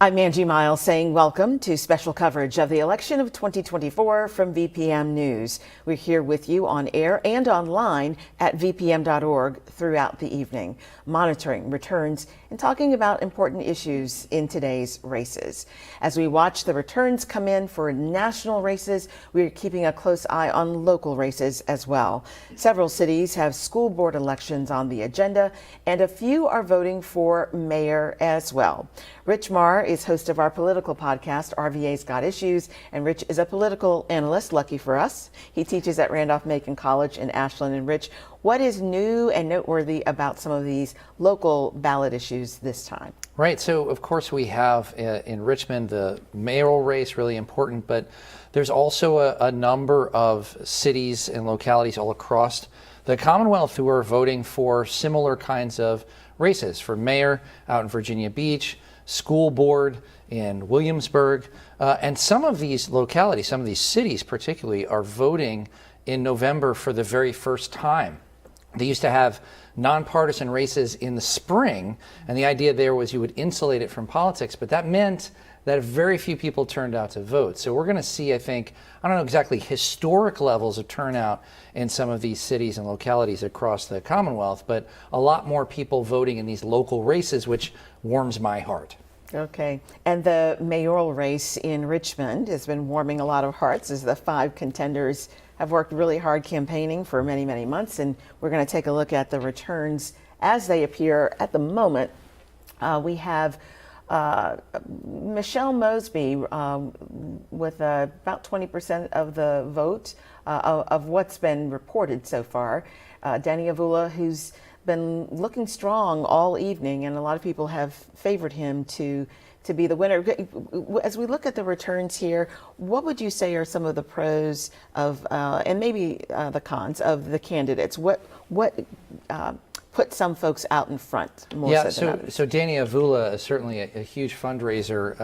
I'm Angie Miles saying welcome to special coverage of the election of 2024 from VPM News. We're here with you on air and online at vpm.org throughout the evening, monitoring returns and talking about important issues in today's races. As we watch the returns come in for national races, we're keeping a close eye on local races as well. Several cities have school board elections on the agenda, and a few are voting for mayor as well. Rich Marr is host of our political podcast, RVA's Got Issues, and Rich is a political analyst, lucky for us. He teaches at Randolph-Macon College in Ashland. And Rich, what is new and noteworthy about some of these local ballot issues this time? Right, so of course we have in Richmond the mayoral race, really important, but there's also a number of cities and localities all across the Commonwealth who are voting for similar kinds of races. For mayor out in Virginia Beach, school board in Williamsburg, and some of these localities, some of these cities particularly, are voting in November for the very first time. They used to have nonpartisan races in the spring, and the idea there was you would insulate it from politics, but that meant that very few people turned out to vote. So we're going to see, I think, I don't know exactly historic levels of turnout in some of these cities and localities across the Commonwealth, but a lot more people voting in these local races, which warms my heart. Okay, and the mayoral race in Richmond has been warming a lot of hearts as the 5 contenders have worked really hard campaigning for many, many months, and we're going to take a look at the returns as they appear at the moment. We have Michelle Mosby with about 20% of the vote of what's been reported so far. Danny Avula, who's been looking strong all evening, and a lot of people have favored him to be the winner. As we look at the returns here, what would you say are some of the pros of and maybe the cons of the candidates? What put some folks out in front more so than others? So Danny Avula is certainly a huge fundraiser,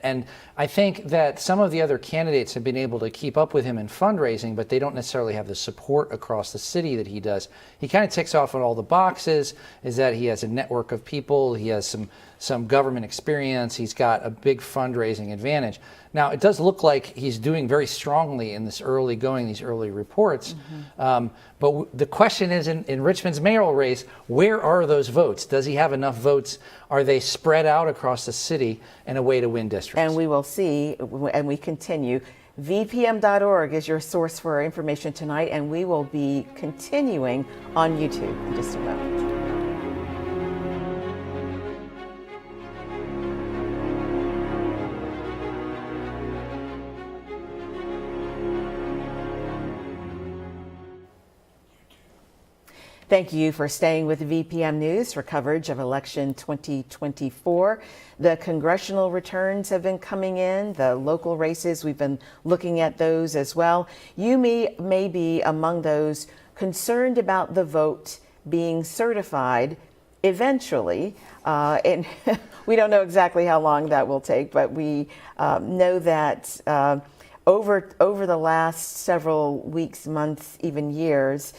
and I think that some of the other candidates have been able to keep up with him in fundraising, but they don't necessarily have the support across the city that he does. He kind of ticks off on all the boxes, is that he has a network of people, he has some government experience, he's got a big fundraising advantage. Now, it does look like he's doing very strongly in this early going, these early reports. But the question is, in Richmond's mayoral race, where are those votes? Does he have enough votes? Are they spread out across the city in a way to win districts? And we will see, and we continue. VPM.org is your source for our information tonight, and we will be continuing on YouTube in just a moment. Thank you for staying with VPM News for coverage of election 2024. The congressional returns have been coming in, the local races, we've been looking at those as well. You may be among those concerned about the vote being certified eventually, and we don't know exactly how long that will take, but we know that over the last several weeks, months, even years,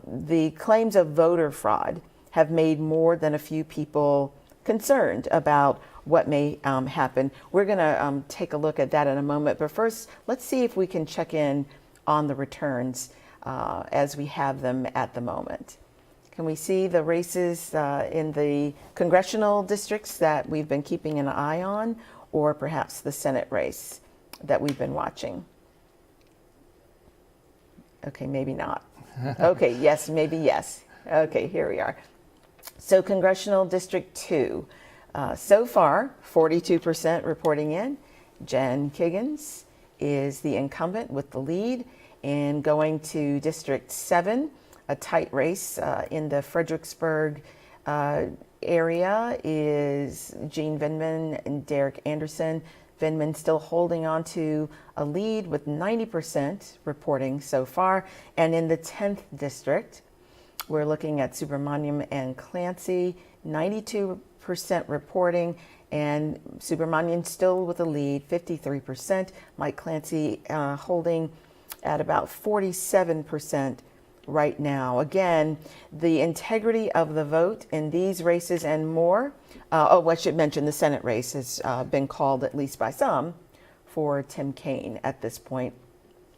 the claims of voter fraud have made more than a few people concerned about what may happen. We're going to take a look at that in a moment. But first, let's see if we can check in on the returns as we have them at the moment. Can we see the races in the congressional districts that we've been keeping an eye on, or perhaps the Senate race that we've been watching? Okay, maybe not. Okay, yes, maybe yes. Okay, here we are. So Congressional District 2, so far, 42% reporting in. Jen Kiggins is the incumbent with the lead. And going to District 7, a tight race in the Fredericksburg area is Gene Vindman and Derek Anderson. Vindman still holding on to a lead with 90% reporting so far. And in the 10th district, we're looking at Subramaniam and Clancy, 92% reporting, and Subramaniam still with a lead, 53%. Mike Clancy holding at about 47% right now. Again, the integrity of the vote in these races and more. I should mention the Senate race has been called, at least by some, for Tim Kaine at this point.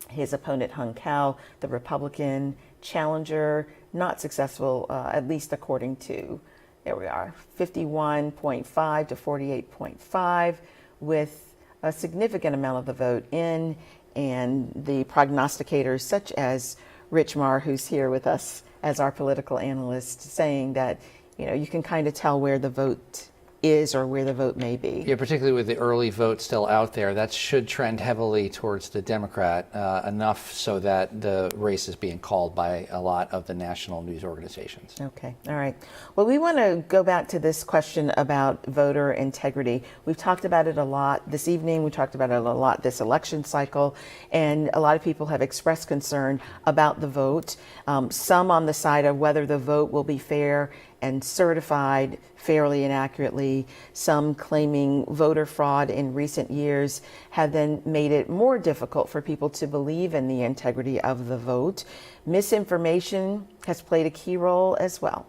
His opponent, Hung Cao, the Republican challenger, not successful, at least according to, there we are, 51.5 to 48.5, with a significant amount of the vote in. And the prognosticators, such as Rich Marr, who's here with us as our political analyst, saying that, you can kind of tell where the vote is or where the vote may be. Yeah, particularly with the early vote still out there, that should trend heavily towards the Democrat, enough so that the race is being called by a lot of the national news organizations. Okay, all right. Well, we want to go back to this question about voter integrity. We've talked about it a lot this evening. We talked about it a lot this election cycle, and a lot of people have expressed concern about the vote. Some on the side of whether the vote will be fair and certified fairly and accurately. Some claiming voter fraud in recent years have then made it more difficult for people to believe in the integrity of the vote. Misinformation has played a key role as well.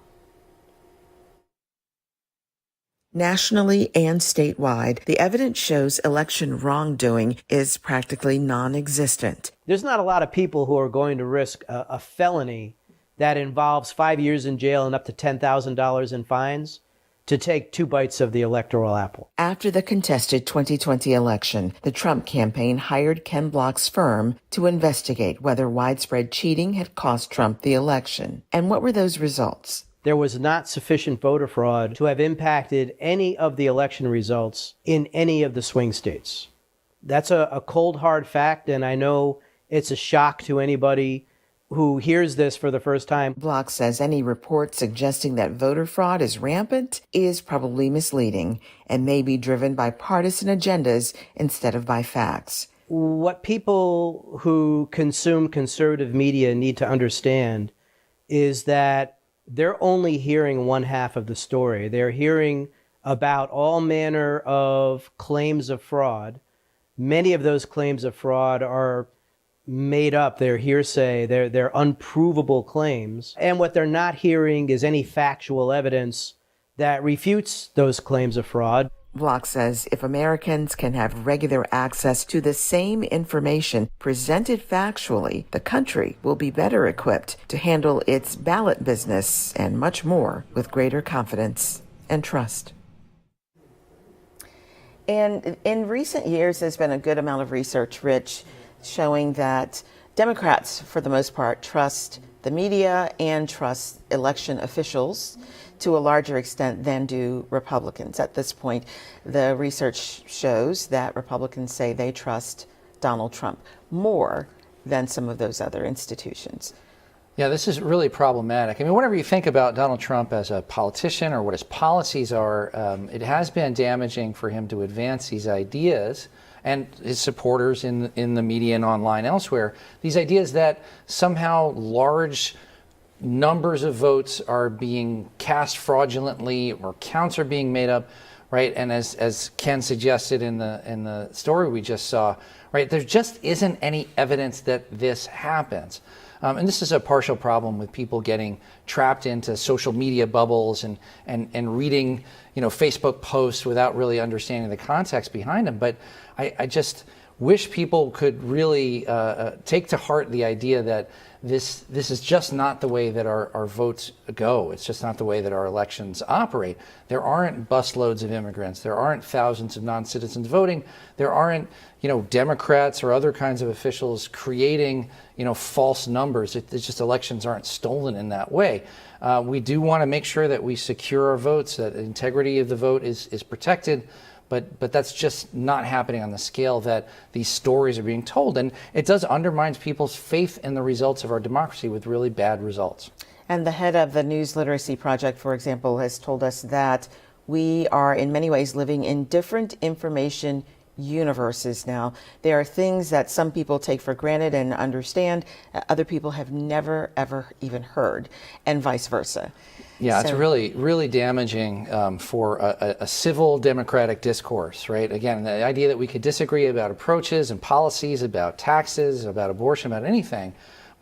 Nationally and statewide, the evidence shows election wrongdoing is practically non-existent. There's not a lot of people who are going to risk a felony that involves 5 years in jail and up to $10,000 in fines to take 2 bites of the electoral apple. After the contested 2020 election, the Trump campaign hired Ken Block's firm to investigate whether widespread cheating had cost Trump the election. And what were those results? There was not sufficient voter fraud to have impacted any of the election results in any of the swing states. That's a cold, hard fact, and I know it's a shock to anybody who hears this for the first time. Block says any report suggesting that voter fraud is rampant is probably misleading and may be driven by partisan agendas instead of by facts. What people who consume conservative media need to understand is that they're only hearing one half of the story. They're hearing about all manner of claims of fraud. Many of those claims of fraud are made up, they're hearsay, they're unprovable claims. And what they're not hearing is any factual evidence that refutes those claims of fraud. Block says if Americans can have regular access to the same information presented factually, the country will be better equipped to handle its ballot business and much more with greater confidence and trust. And in recent years, there's been a good amount of research, Rich, showing that Democrats, for the most part, trust the media and trust election officials to a larger extent than do Republicans. At this point, the research shows that Republicans say they trust Donald Trump more than some of those other institutions. Yeah, this is really problematic. I mean, whatever you think about Donald Trump as a politician or what his policies are, it has been damaging for him to advance these ideas, and his supporters in the media and online elsewhere, these ideas that somehow large numbers of votes are being cast fraudulently or counts are being made up, right? And as Ken suggested in the story we just saw, right, there just isn't any evidence that this happens. And this is a partial problem with people getting trapped into social media bubbles and reading, Facebook posts without really understanding the context behind them. But I just wish people could really take to heart the idea that this is just not the way that our votes go. It's just not the way that our elections operate. There aren't busloads of immigrants. There aren't thousands of non-citizens voting. There aren't, Democrats or other kinds of officials creating, false numbers. It's just elections aren't stolen in that way. We do want to make sure that we secure our votes, that the integrity of the vote is protected. But that's just not happening on the scale that these stories are being told. And it does undermine people's faith in the results of our democracy with really bad results. And the head of the News Literacy Project, for example, has told us that we are in many ways living in different information universes now. There are things that some people take for granted and understand, other people have never, ever even heard, and vice versa. Yeah, it's really, really damaging for a civil democratic discourse, right? Again, the idea that we could disagree about approaches and policies, about taxes, about abortion, about anything,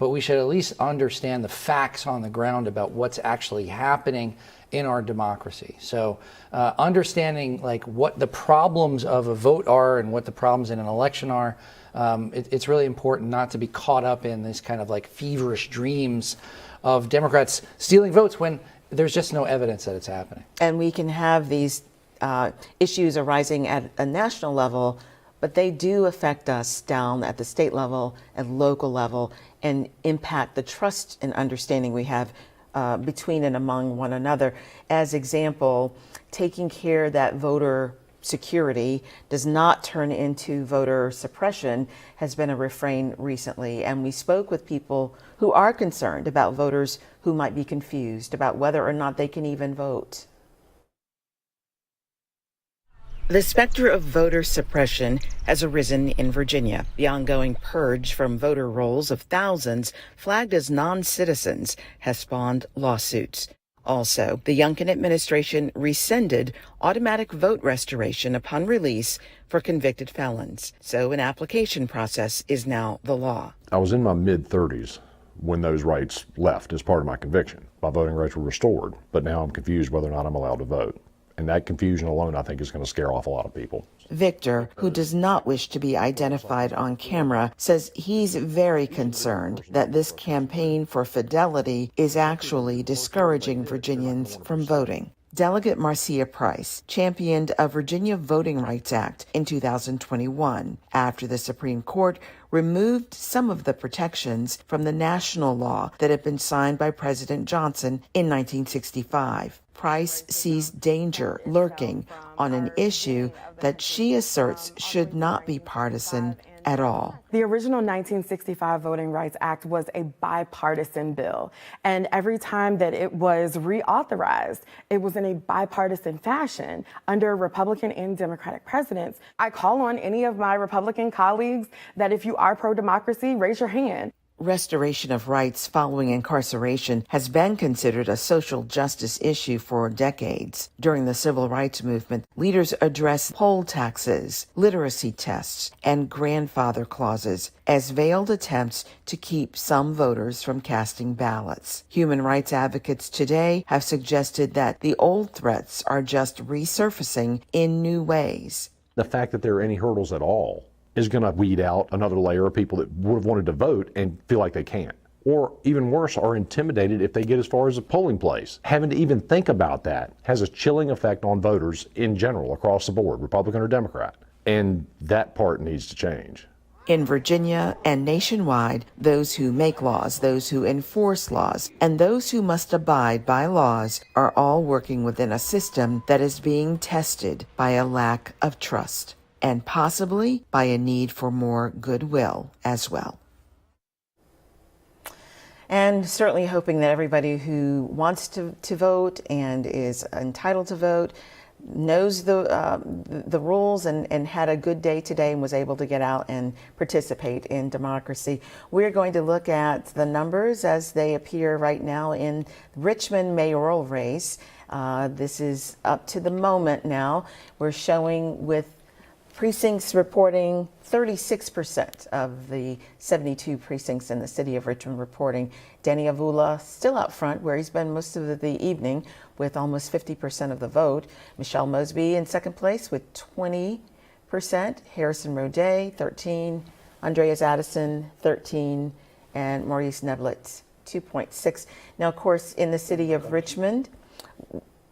but we should at least understand the facts on the ground about what's actually happening in our democracy. So understanding like what the problems of a vote are and what the problems in an election are, it's really important not to be caught up in this kind of like feverish dreams of Democrats stealing votes when there's just no evidence that it's happening. And we can have these issues arising at a national level, but they do affect us down at the state level and local level and impact the trust and understanding we have between and among one another. As example, taking care that voter security does not turn into voter suppression has been a refrain recently. And we spoke with people who are concerned about voters who might be confused about whether or not they can even vote. The specter of voter suppression has arisen in Virginia. The ongoing purge from voter rolls of thousands flagged as non-citizens has spawned lawsuits. Also, the Youngkin administration rescinded automatic vote restoration upon release for convicted felons. So an application process is now the law. I was in my mid-30s when those rights left as part of my conviction. My voting rights were restored, but now I'm confused whether or not I'm allowed to vote. And that confusion alone, I think, is going to scare off a lot of people. Victor, who does not wish to be identified on camera, says he's very concerned that this campaign for fidelity is actually discouraging Virginians from voting. Delegate Marcia Price championed a Virginia Voting Rights Act in 2021 after the Supreme Court removed some of the protections from the national law that had been signed by President Johnson in 1965. Price sees danger lurking on an issue that she asserts should not be partisan at all. The original 1965 Voting Rights Act was a bipartisan bill, and every time that it was reauthorized, it was in a bipartisan fashion under Republican and Democratic presidents. I call on any of my Republican colleagues that if you are pro-democracy, raise your hand. Restoration of rights following incarceration has been considered a social justice issue for decades. During the civil rights movement, leaders addressed poll taxes, literacy tests, and grandfather clauses as veiled attempts to keep some voters from casting ballots. Human rights advocates today have suggested that the old threats are just resurfacing in new ways. The fact that there are any hurdles at all is going to weed out another layer of people that would have wanted to vote and feel like they can't. Or even worse, are intimidated if they get as far as a polling place. Having to even think about that has a chilling effect on voters in general across the board, Republican or Democrat. And that part needs to change. In Virginia and nationwide, those who make laws, those who enforce laws, and those who must abide by laws are all working within a system that is being tested by a lack of trust, and possibly by a need for more goodwill as well. And certainly hoping that everybody who wants to vote and is entitled to vote knows the rules and had a good day today and was able to get out and participate in democracy. We're going to look at the numbers as they appear right now in Richmond mayoral race. This is up to the moment now. We're showing with precincts reporting 36% of the 72 precincts in the city of Richmond reporting. Danny Avula still out front, where he's been most of the evening with almost 50% of the vote. Michelle Mosby in second place with 20%. Harrison Rodet, 13. Andreas Addison, 13. And Maurice Neblett, 2.6. Now, of course, in the city of Richmond,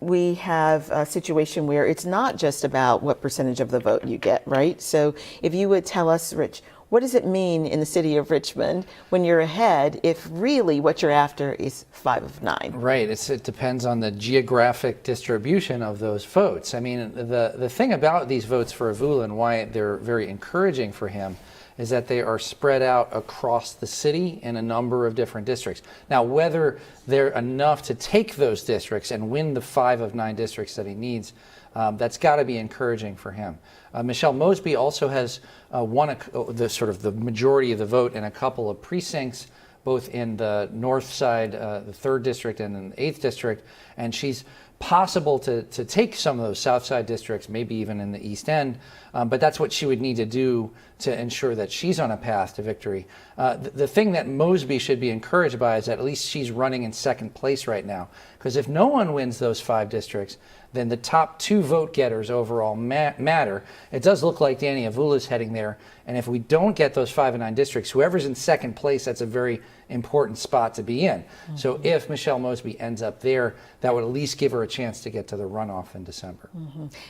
we have a situation where it's not just about what percentage of the vote you get, right? So if you would tell us, Rich, what does it mean in the city of Richmond when you're ahead if really what you're after is 5 of 9? Right. It depends on the geographic distribution of those votes. I mean, the thing about these votes for Avula and why they're very encouraging for him is that they are spread out across the city in a number of different districts. Now, whether they're enough to take those districts and win the 5 of 9 districts that he needs, that's got to be encouraging for him. Michelle Mosby also has won the majority of the vote in a couple of precincts, both in the north side, the 3rd district, and in the 8th district, and she's possible to take some of those South Side districts, maybe even in the East End, but that's what she would need to do to ensure that she's on a path to victory. The thing that Mosby should be encouraged by is that at least she's running in second place right now, because if no one wins those 5 districts, then the top 2 vote getters overall matter. It does look like Danny Avula is heading there, and if we don't get those 5 and 9 districts, whoever's in second place, that's a very important spot to be in. So if Michelle Mosby ends up there, that would at least give her a chance to get to the runoff in December.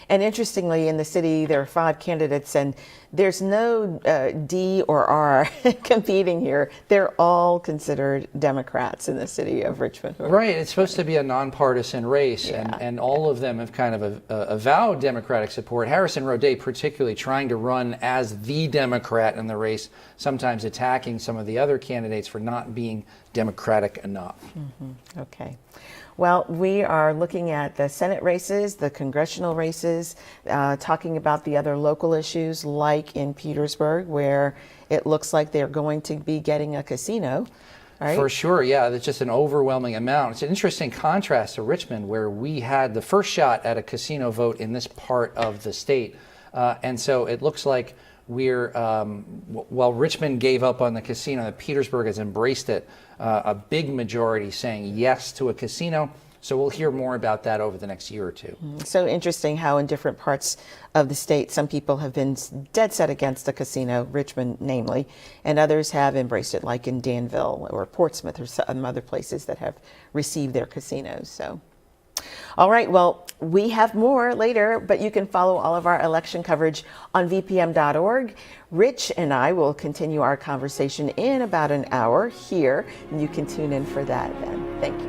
And interestingly, in the city, there are 5 candidates, and there's no D or R competing here. They're all considered Democrats in the city of Richmond. Right, it's supposed to be a nonpartisan race, and all of them have kind of avowed Democratic support. Harrison Rodet particularly trying to run as the Democrat in the race, sometimes attacking some of the other candidates for not being Democratic enough. Okay. Well, we are looking at the Senate races, the congressional races, talking about the other local issues like in Petersburg, where it looks like they're going to be getting a casino. Right? For sure, yeah, that's just an overwhelming amount. It's an interesting contrast to Richmond, where we had the first shot at a casino vote in this part of the state. And so it looks like we're, while Richmond gave up on the casino, Petersburg has embraced it, a big majority saying yes to a casino. So we'll hear more about that over the next year or two. So interesting how in different parts of the state, some people have been dead set against the casino, Richmond namely, and others have embraced it, like in Danville or Portsmouth or some other places that have received their casinos. So, all right, well, we have more later, but you can follow all of our election coverage on vpm.org. Rich and I will continue our conversation in about an hour here, and you can tune in for that then. Thank you.